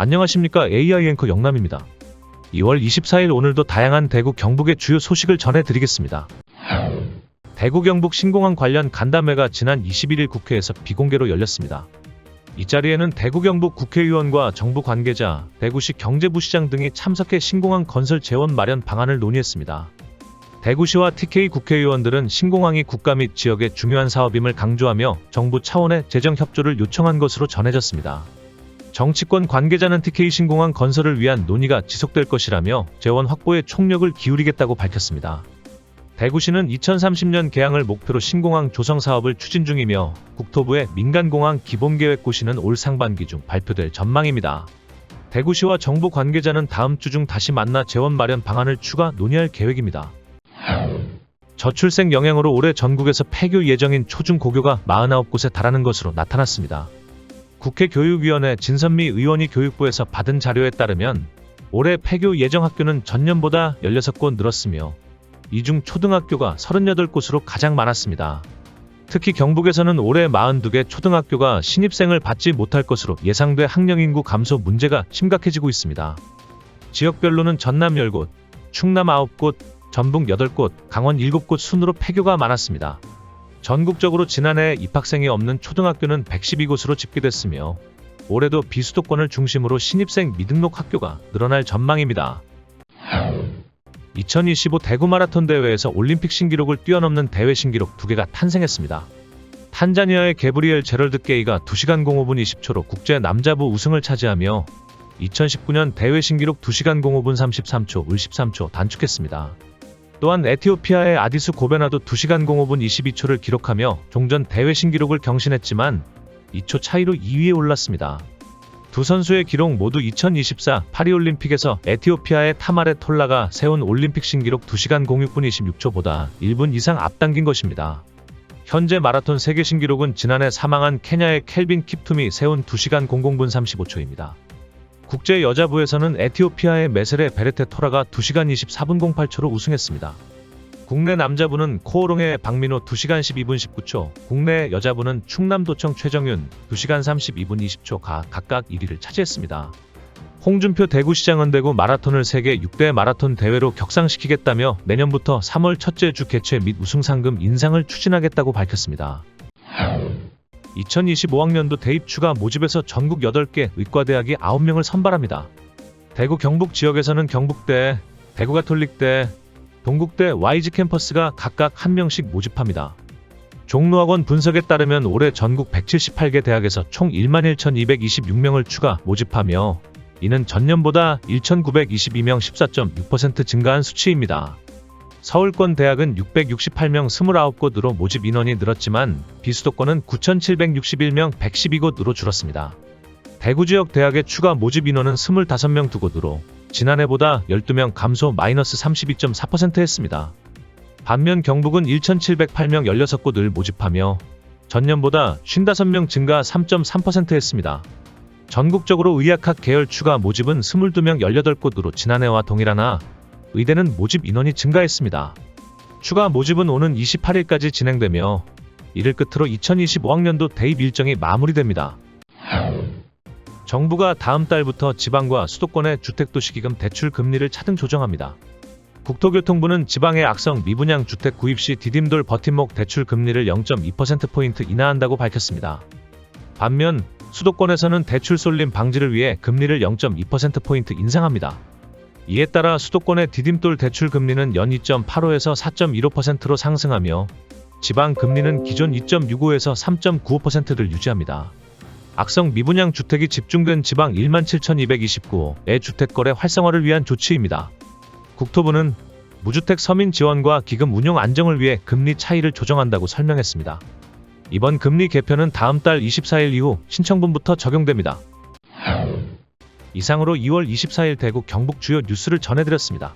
안녕하십니까. AI 앵커 영남입니다. 2월 24일 오늘도 다양한 대구 경북의 주요 소식을 전해드리겠습니다. 대구 경북 신공항 관련 간담회가 지난 21일 국회에서 비공개로 열렸습니다. 이 자리에는 대구 경북 국회의원과 정부 관계자, 대구시 경제부시장 등이 참석해 신공항 건설 재원 마련 방안을 논의했습니다. 대구시와 TK 국회의원들은 신공항이 국가 및 지역의 중요한 사업임을 강조하며 정부 차원의 재정 협조를 요청한 것으로 전해졌습니다. 정치권 관계자는 TK 신공항 건설을 위한 논의가 지속될 것이라며 재원 확보에 총력을 기울이겠다고 밝혔습니다. 대구시는 2030년 개항을 목표로 신공항 조성 사업을 추진 중이며 국토부의 민간공항 기본계획고시는 올 상반기 중 발표될 전망입니다. 대구시와 정부 관계자는 다음 주 중 다시 만나 재원 마련 방안을 추가 논의할 계획입니다. 저출생 영향으로 올해 전국에서 폐교 예정인 초중고교가 49곳에 달하는 것으로 나타났습니다. 국회 교육위원회 진선미 의원이 교육부에서 받은 자료에 따르면 올해 폐교 예정 학교는 전년보다 16곳 늘었으며 이 중 초등학교가 38곳으로 가장 많았습니다. 특히 경북에서는 올해 42개 초등학교가 신입생을 받지 못할 것으로 예상돼 학령인구 감소 문제가 심각해지고 있습니다. 지역별로는 전남 10곳, 충남 9곳, 전북 8곳, 강원 7곳 순으로 폐교가 많았습니다. 전국적으로 지난해 입학생이 없는 초등학교는 112곳으로 집계됐으며 올해도 비수도권을 중심으로 신입생 미등록 학교가 늘어날 전망입니다. 2025 대구 마라톤 대회에서 올림픽 신기록을 뛰어넘는 대회 신기록 2개가 탄생했습니다. 탄자니아의 게브리엘 제럴드 게이가 2시간 05분 20초로 국제 남자부 우승을 차지하며 2019년 대회 신기록 2시간 05분 33초, 을 13초 단축했습니다. 또한 에티오피아의 아디수 고베나도 2시간 05분 22초를 기록하며 종전 대회 신기록을 경신했지만 2초 차이로 2위에 올랐습니다. 두 선수의 기록 모두 2024 파리올림픽에서 에티오피아의 타마레 톨라가 세운 올림픽 신기록 2시간 06분 26초보다 1분 이상 앞당긴 것입니다. 현재 마라톤 세계 신기록은 지난해 사망한 케냐의 켈빈 킵툼이 세운 2시간 00분 35초입니다. 국제 여자부에서는 에티오피아의 메세레 베레테 토라가 2시간 24분 08초로 우승했습니다. 국내 남자부는 코오롱의 박민호 2시간 12분 19초, 국내 여자부는 충남도청 최정윤 2시간 32분 20초가 각각 1위를 차지했습니다. 홍준표 대구시장은 대구 마라톤을 세계 6대 마라톤 대회로 격상시키겠다며 내년부터 3월 첫째 주 개최 및 우승상금 인상을 추진하겠다고 밝혔습니다. 2025학년도 대입 추가 모집에서 전국 8개 의과대학이 9명을 선발합니다. 대구 경북 지역에서는 경북대, 대구가톨릭대, 동국대, YG 캠퍼스가 각각 1명씩 모집합니다. 종로학원 분석에 따르면 올해 전국 178개 대학에서 총 11,226명을 추가 모집하며 이는 전년보다 1,922명 14.6% 증가한 수치입니다. 서울권 대학은 668명 29곳으로 모집 인원이 늘었지만 비수도권은 9,761명 112곳으로 줄었습니다. 대구 지역 대학의 추가 모집 인원은 25명 2곳으로 지난해보다 12명 감소 -32.4% 했습니다. 반면 경북은 1,708명 16곳을 모집하며 전년보다 55명 증가 3.3% 했습니다. 전국적으로 의학학 계열 추가 모집은 22명 18곳으로 지난해와 동일하나 의대는 모집 인원이 증가했습니다. 추가 모집은 오는 28일까지 진행되며 이를 끝으로 2025학년도 대입 일정이 마무리됩니다. 정부가 다음 달부터 지방과 수도권의 주택도시기금 대출 금리를 차등 조정합니다. 국토교통부는 지방의 악성 미분양 주택 구입 시 디딤돌 버팀목 대출 금리를 0.2%포인트 인하한다고 밝혔습니다. 반면 수도권에서는 대출 쏠림 방지를 위해 금리를 0.2%포인트 인상합니다. 이에 따라 수도권의 디딤돌 대출 금리는 연 2.85에서 4.15%로 상승하며 지방 금리는 기존 2.65에서 3.95%를 유지합니다. 악성 미분양 주택이 집중된 지방 17,229호의 주택거래 활성화를 위한 조치입니다. 국토부는 무주택 서민 지원과 기금 운용 안정을 위해 금리 차이를 조정한다고 설명했습니다. 이번 금리 개편은 다음 달 24일 이후 신청분부터 적용됩니다. 이상으로 2월 24일 대구 경북 주요 뉴스를 전해드렸습니다.